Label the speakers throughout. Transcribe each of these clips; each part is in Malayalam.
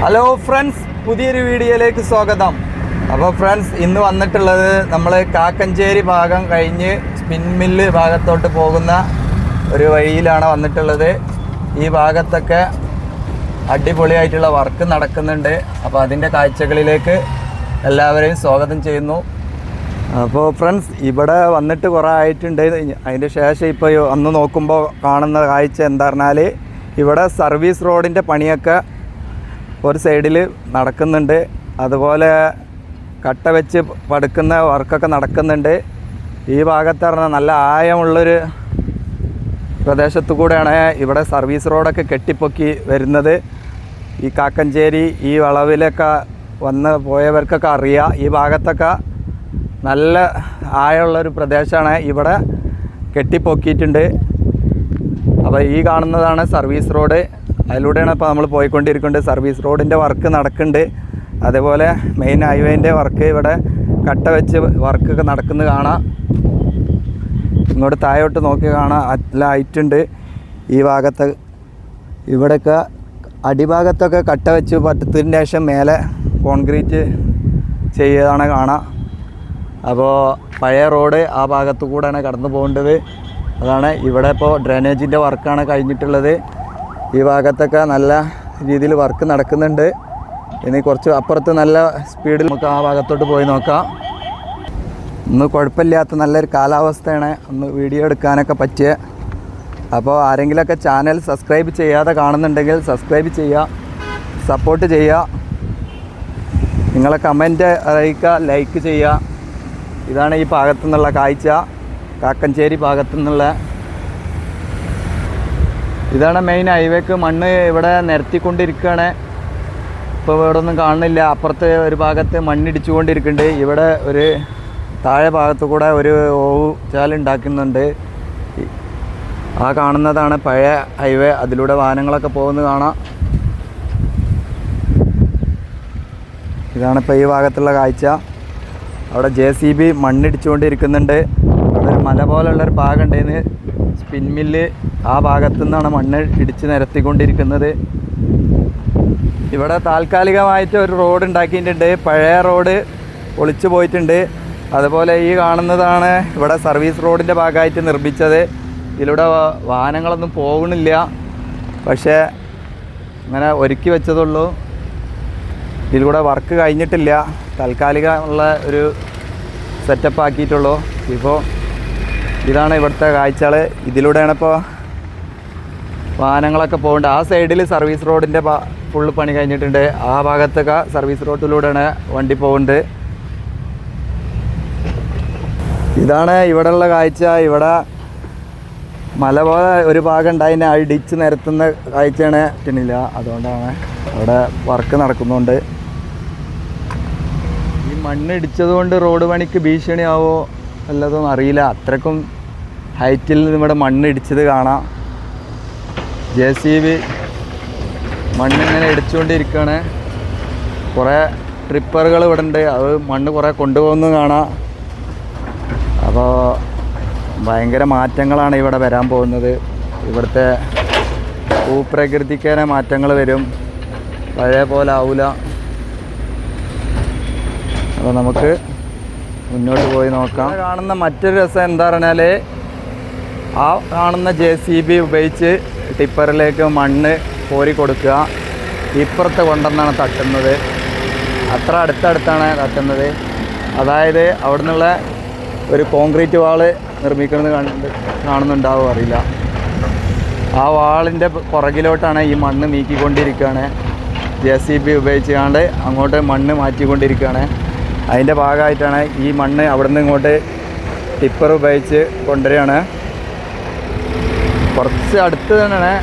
Speaker 1: ഹലോ ഫ്രണ്ട്സ്, പുതിയൊരു വീഡിയോയിലേക്ക് സ്വാഗതം. അപ്പോൾ ഫ്രണ്ട്സ്, ഇന്ന് വന്നിട്ടുള്ളത് നമ്മൾ കാക്കഞ്ചേരി ഭാഗം കഴിഞ്ഞ് സ്പിൻ മില്ല് ഭാഗത്തോട്ട് പോകുന്ന ഒരു വഴിയിലാണ് വന്നിട്ടുള്ളത്. ഈ ഭാഗത്തൊക്കെ അടിപൊളിയായിട്ടുള്ള വർക്ക് നടക്കുന്നുണ്ട്. അപ്പോൾ അതിൻ്റെ കാഴ്ചകളിലേക്ക് എല്ലാവരെയും സ്വാഗതം ചെയ്യുന്നു. അപ്പോൾ ഫ്രണ്ട്സ്, ഇവിടെ വന്നിട്ട് കുറേ ആയിട്ടുണ്ട്. അതിൻ്റെ ശേഷം ഇപ്പോൾ അന്ന് നോക്കുമ്പോൾ കാണുന്ന കാഴ്ച എന്താ പറഞ്ഞാൽ, ഇവിടെ സർവീസ് റോഡിൻ്റെ പണിയൊക്കെ ഒരു സൈഡിൽ നടക്കുന്നുണ്ട്. അതുപോലെ കട്ട വെച്ച് പടുക്കുന്ന വർക്കൊക്കെ നടക്കുന്നുണ്ട്. ഈ ഭാഗത്ത് പറഞ്ഞാൽ നല്ല ആയമുള്ളൊരു പ്രദേശത്തു കൂടെയാണ് ഇവിടെ സർവീസ് റോഡൊക്കെ കെട്ടിപ്പൊക്കി വരുന്നത്. ഈ കാക്കഞ്ചേരി ഈ വളവിലൊക്കെ വന്ന് പോയവർക്കൊക്കെ അറിയാം, ഈ ഭാഗത്തൊക്കെ നല്ല ആയമുള്ളൊരു പ്രദേശമാണ്. ഇവിടെ കെട്ടിപ്പൊക്കിയിട്ടുണ്ട്. അപ്പോൾ ഈ കാണുന്നതാണ് സർവീസ് റോഡ്. അതിലൂടെയാണ് ഇപ്പോൾ നമ്മൾ പോയിക്കൊണ്ടിരിക്കുന്നത്. സർവീസ് റോഡിൻ്റെ വർക്ക് നടക്കുന്നുണ്ട്. അതേപോലെ മെയിൻ ഹൈവേൻ്റെ വർക്ക് ഇവിടെ കട്ട വെച്ച് വർക്കൊക്കെ നടക്കുന്നത് കാണാം. ഇങ്ങോട്ട് താഴോട്ട് നോക്കി കാണാം, നല്ല ഹൈറ്റുണ്ട്. ഈ ഭാഗത്ത് ഇവിടെയൊക്കെ അടിഭാഗത്തൊക്കെ കട്ട വെച്ച് പട്ടത്തിന് ശേഷം മേലെ കോൺക്രീറ്റ് ചെയ്താണ് കാണാം. അപ്പോൾ പഴയ റോഡ് ആ ഭാഗത്തു കൂടെയാണ് കടന്നു പോകേണ്ടത്. അതാണ് ഇവിടെ ഇപ്പോൾ ഡ്രെയിനേജിൻ്റെ വർക്കാണ് കഴിഞ്ഞിട്ടുള്ളത്. ഈ ഭാഗത്തൊക്കെ നല്ല രീതിയിൽ വർക്ക് നടക്കുന്നുണ്ട്. ഇനി കുറച്ച് അപ്പുറത്ത് നല്ല സ്പീഡിൽ നമുക്ക് ആ ഭാഗത്തോട്ട് പോയി നോക്കാം. ഇന്ന് കുഴപ്പമില്ലാത്ത നല്ലൊരു കാലാവസ്ഥയാണ്, ഒന്ന് വീഡിയോ എടുക്കാനൊക്കെ പറ്റിയ. അപ്പോൾ ആരെങ്കിലുമൊക്കെ ചാനൽ സബ്സ്ക്രൈബ് ചെയ്യാതെ കാണുന്നുണ്ടെങ്കിൽ സബ്സ്ക്രൈബ് ചെയ്യുക, സപ്പോർട്ട് ചെയ്യുക, നിങ്ങളെ കമൻറ്റ് അറിയിക്കുക, ലൈക്ക് ചെയ്യുക. ഇതാണ് ഈ ഭാഗത്തു നിന്നുള്ള കാഴ്ച, കാക്കഞ്ചേരി ഭാഗത്തു നിന്നുള്ള. ഇതാണ് മെയിൻ ഹൈവേക്ക് മണ്ണ് ഇവിടെ നിരത്തിക്കൊണ്ടിരിക്കുകയാണ്. ഇപ്പോൾ ഇവിടെ ഒന്നും കാണുന്നില്ല. അപ്പുറത്ത് ഒരു ഭാഗത്ത് മണ്ണിടിച്ചുകൊണ്ടിരിക്കുന്നുണ്ട്. ഇവിടെ ഒരു താഴെ ഭാഗത്തു കൂടെ ഒരു ഓവുചാലുണ്ടാക്കുന്നുണ്ട്. ആ കാണുന്നതാണ് പഴയ ഹൈവേ. അതിലൂടെ വാഹനങ്ങളൊക്കെ പോകുന്നത് കാണാം. ഇതാണിപ്പോൾ ഈ ഭാഗത്തുള്ള കാഴ്ച. അവിടെ JCB മണ്ണിടിച്ചുകൊണ്ടിരിക്കുന്നുണ്ട്. അവിടെ ഒരു മല പോലുള്ളൊരു ഭാഗം ഉണ്ടായിരുന്നു. സ്പിൻ മില്ല് ആ ഭാഗത്തു നിന്നാണ് മണ്ണ് ഇടിച്ച് നിരത്തിക്കൊണ്ടിരിക്കുന്നത്. ഇവിടെ താൽക്കാലികമായിട്ട് ഒരു റോഡ് ഉണ്ടാക്കിയിട്ടുണ്ട്. പഴയ റോഡ് ഒളിച്ചു പോയിട്ടുണ്ട്. അതുപോലെ ഈ കാണുന്നതാണ് ഇവിടെ സർവീസ് റോഡിൻ്റെ ഭാഗമായിട്ട് നിർമ്മിച്ചത്. ഇതിലൂടെ വാഹനങ്ങളൊന്നും പോകുന്നില്ല, പക്ഷേ അങ്ങനെ ഒരുക്കി വെച്ചതുള്ളൂ. ഇതിലൂടെ വർക്ക് കഴിഞ്ഞിട്ടില്ല, താൽക്കാലികമുള്ള ഒരു സെറ്റപ്പ് ആക്കിയിട്ടുള്ളൂ. ഇപ്പോൾ ഇതാണ് ഇവിടുത്തെ കാഴ്ചകൾ. ഇതിലൂടെയാണ് ഇപ്പോൾ വാഹനങ്ങളൊക്കെ പോകേണ്ടത്. ആ സൈഡിൽ സർവീസ് റോഡിൻ്റെ ഫുള്ള് പണി കഴിഞ്ഞിട്ടുണ്ട്. ആ ഭാഗത്തൊക്കെ സർവീസ് റോഡിലൂടെയാണ് വണ്ടി പോകുന്നത്. ഇതാണ് ഇവിടെയുള്ള കാഴ്ച. ഇവിടെ മല പോലെ ഒരു ഭാഗം ഉണ്ടായതിനെ അടിച്ച് നിരത്തുന്ന കാഴ്ചയാണ് പറ്റുന്നില്ല. അതുകൊണ്ടാണ് അവിടെ വർക്ക് നടക്കുന്നുണ്ട്. ഈ മണ്ണ് ഇടിച്ചതുകൊണ്ട് റോഡ് പണിക്ക് ഭീഷണിയാവോ വല്ലതും അറിയില്ല. അത്രക്കും ഹൈറ്റിൽ ഇവിടെ മണ്ണ് ഇടിച്ചത് കാണാം. JCB മണ്ണിങ്ങനെ ഇടിച്ചുകൊണ്ടിരിക്കുകയാണ്. കുറേ ട്രിപ്പറുകൾ ഇവിടെ ഉണ്ട്. അത് മണ്ണ് കുറേ കൊണ്ടുപോകുന്നത് കാണാം. അപ്പോൾ ഭയങ്കര മാറ്റങ്ങളാണ് ഇവിടെ വരാൻ പോകുന്നത്. ഇവിടുത്തെ ഭൂപ്രകൃതിക്കേറെ മാറ്റങ്ങൾ വരും, പഴയ പോലെ ആവില്ല. അപ്പോൾ നമുക്ക് മുന്നോട്ട് പോയി നോക്കാം. കാണുന്ന മറ്റൊരു രസം എന്താ പറഞ്ഞാൽ, ആ കാണുന്ന JCB ഉപയോഗിച്ച് ടിപ്പറിലേക്ക് മണ്ണ് കോരി കൊടുക്കുക. ഇപ്പുറത്ത് കൊണ്ടുവന്നാണ് തട്ടുന്നത്. അത്ര അടുത്തടുത്താണ് തട്ടുന്നത്. അതായത് അവിടെ നിന്നുള്ള ഒരു കോൺക്രീറ്റ് വാള് നിർമ്മിക്കുന്നത് കാണുന്നുണ്ടാവും, അറിയില്ല. ആ വാളിൻ്റെ പുറകിലോട്ടാണ് ഈ മണ്ണ് നീക്കിക്കൊണ്ടിരിക്കുകയാണ്. JCB ഉപയോഗിച്ചുകൊണ്ട് അങ്ങോട്ട് മണ്ണ് മാറ്റിക്കൊണ്ടിരിക്കുകയാണ്. അതിൻ്റെ ഭാഗമായിട്ടാണ് ഈ മണ്ണ് അവിടെ നിന്ന് ഇങ്ങോട്ട് ടിപ്പർ ഉപയോഗിച്ച് കൊണ്ടുവരികയാണ്. കുറച്ച് അടുത്ത് തന്നെയാണ്,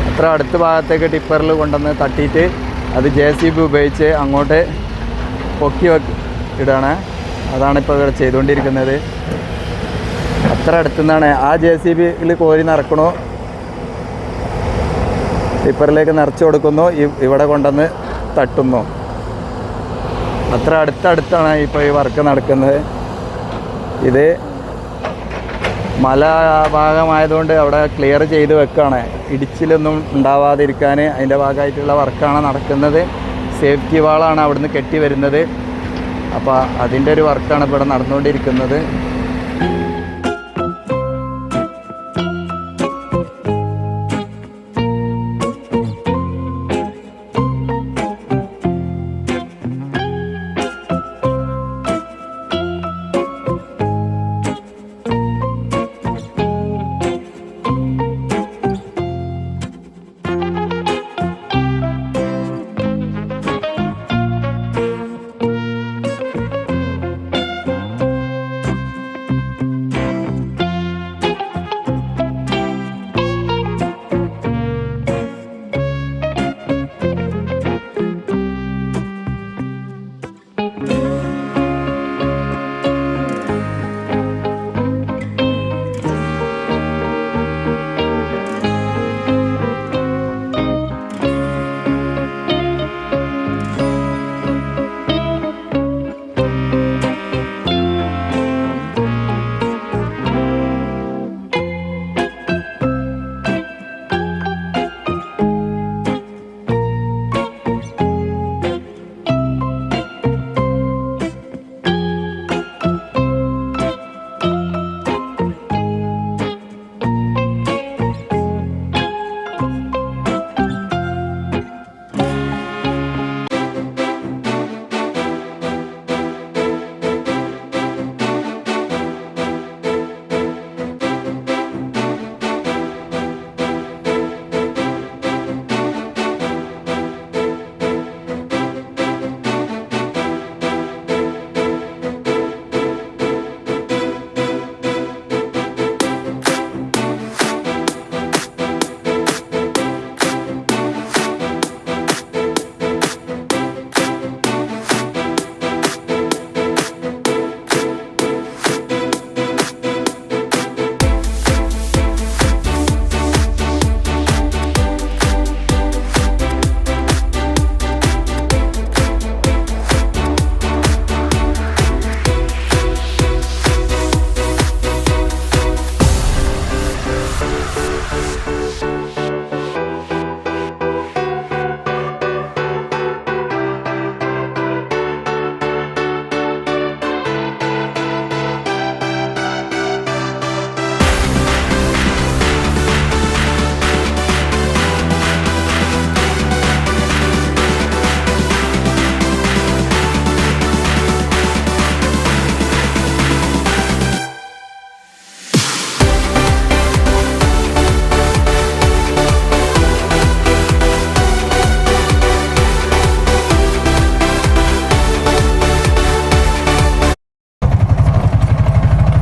Speaker 1: അത്ര അടുത്ത ഭാഗത്തേക്ക് ടിപ്പറിൽ കൊണ്ടുവന്ന് തട്ടിയിട്ട് അത് JCB ഉപയോഗിച്ച് അങ്ങോട്ട് പൊക്കി ഇടുകയാണ്. അതാണിപ്പോൾ ഇവിടെ ചെയ്തുകൊണ്ടിരിക്കുന്നത്. അത്ര അടുത്തു നിന്നാണ്. ആ JCBയിൽ കോരി നിറക്കണു, ടിപ്പറിലേക്ക് നിറച്ച് കൊടുക്കുന്നു, ഇവിടെ കൊണ്ടുവന്ന് തട്ടുന്നു. അത്ര അടുത്തടുത്താണ് ഇപ്പോൾ ഈ വർക്ക് നടക്കുന്നത്. ഇത് മല ഭാഗമായതുകൊണ്ട് അവിടെ ക്ലിയർ ചെയ്ത് വെക്കുകയാണ്, ഇടിച്ചിലൊന്നും ഉണ്ടാവാതിരിക്കാൻ അതിൻ്റെ ഭാഗമായിട്ടുള്ള വർക്കാണ് നടക്കുന്നത്. സേഫ്റ്റി വാളാണ് അവിടുന്ന് കെട്ടി വരുന്നത്. അപ്പോൾ അതിൻ്റെ ഒരു വർക്കാണ് ഇവിടെ നടന്നുകൊണ്ടിരിക്കുന്നത്.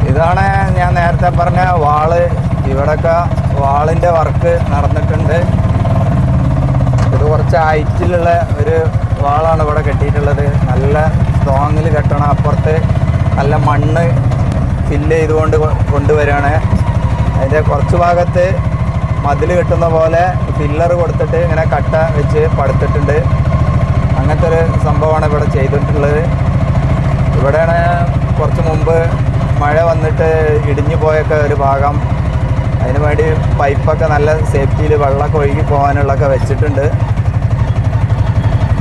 Speaker 1: ഇതാണ് ഞാൻ നേരത്തെ പറഞ്ഞ വാള്. ഇവിടെയൊക്കെ വാളിൻ്റെ വർക്ക് നടന്നിട്ടുണ്ട്. ഇത് കുറച്ച് ഹൈറ്റിലുള്ള ഒരു വാളാണ് ഇവിടെ കെട്ടിയിട്ടുള്ളത്. നല്ല സ്ട്രോങ്ങിൽ കെട്ടണം. അപ്പുറത്ത് നല്ല മണ്ണ് ഫില്ല് ചെയ്തുകൊണ്ട് കൊണ്ടുവരികയാണ്. അതിൻ്റെ കുറച്ച് ഭാഗത്ത് മതിൽ കെട്ടുന്ന പോലെ പില്ലർ കൊടുത്തിട്ട് ഇങ്ങനെ കട്ട വെച്ച് പടുത്തിട്ടുണ്ട്. അങ്ങനത്തെ ഒരു സംഭവമാണ് ഇവിടെ ചെയ്തിട്ടുള്ളത്. ഇവിടെയാണ് കുറച്ച് മുമ്പ് മഴ വന്നിട്ട് ഇടിഞ്ഞു പോയൊക്കെ ഒരു ഭാഗം. അതിന് വേണ്ടി പൈപ്പൊക്കെ നല്ല സേഫ്റ്റിയിൽ വെള്ളമൊക്കെ ഒഴുകി പോകാനുള്ളതൊക്കെ വെച്ചിട്ടുണ്ട്.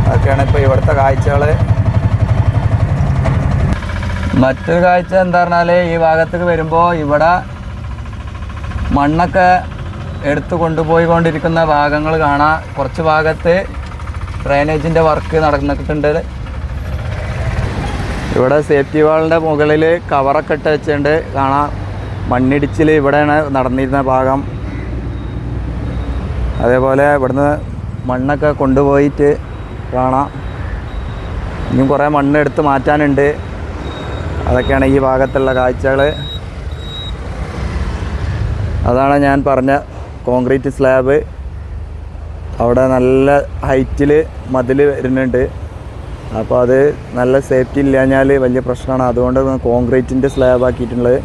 Speaker 1: അതൊക്കെയാണ് ഇപ്പോൾ ഇവിടുത്തെ കാഴ്ചകൾ. മറ്റൊരു കാഴ്ച എന്താ പറഞ്ഞാൽ, ഈ ഭാഗത്തേക്ക് വരുമ്പോൾ ഇവിടെ മണ്ണൊക്കെ എടുത്ത് കൊണ്ടുപോയിക്കൊണ്ടിരിക്കുന്ന ഭാഗങ്ങൾ കാണാം. കുറച്ച് ഭാഗത്ത് ഡ്രെയിനേജിൻ്റെ വർക്ക് നടന്നിട്ടുണ്ട്. ഇവിടെ സേഫ്റ്റി വാളിൻ്റെ മുകളിൽ കവറൊക്കെ ഇട്ട് വെച്ചിട്ടുണ്ട് കാണാം. മണ്ണിടിച്ചിൽ ഇവിടെയാണ് നടന്നിരുന്ന ഭാഗം. അതേപോലെ ഇവിടുന്ന് മണ്ണൊക്കെ കൊണ്ടുപോയിട്ട് കാണാം. ഇനിയും കുറേ മണ്ണ് എടുത്ത് മാറ്റാനുണ്ട്. അതൊക്കെയാണ് ഈ ഭാഗത്തുള്ള കാഴ്ചകൾ. അതാണ് ഞാൻ പറഞ്ഞ കോൺക്രീറ്റ് സ്ലാബ്. അവിടെ നല്ല ഹൈറ്റിൽ മതിൽ വരുന്നുണ്ട്. അപ്പോൾ അത് നല്ല സേഫ്റ്റി ഇല്ലാഞ്ഞാൽ വലിയ പ്രശ്നമാണ്. അതുകൊണ്ട് കോൺക്രീറ്റിൻ്റെ സ്ലാബ് ആക്കിയിട്ടുള്ളത്.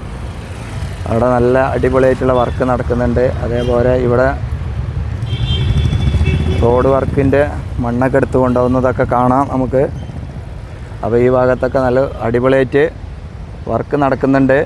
Speaker 1: അവിടെ നല്ല അടിപൊളിയായിട്ടുള്ള വർക്ക് നടക്കുന്നുണ്ട്. അതേപോലെ ഇവിടെ റോഡ് വർക്കിൻ്റെ മണ്ണൊക്കെ എടുത്ത് കൊണ്ടുപോകുന്നതൊക്കെ കാണാം നമുക്ക്. അപ്പോൾ ഈ ഭാഗത്തൊക്കെ നല്ല അടിപൊളിയായിട്ട് വർക്ക് നടക്കുന്നുണ്ട്.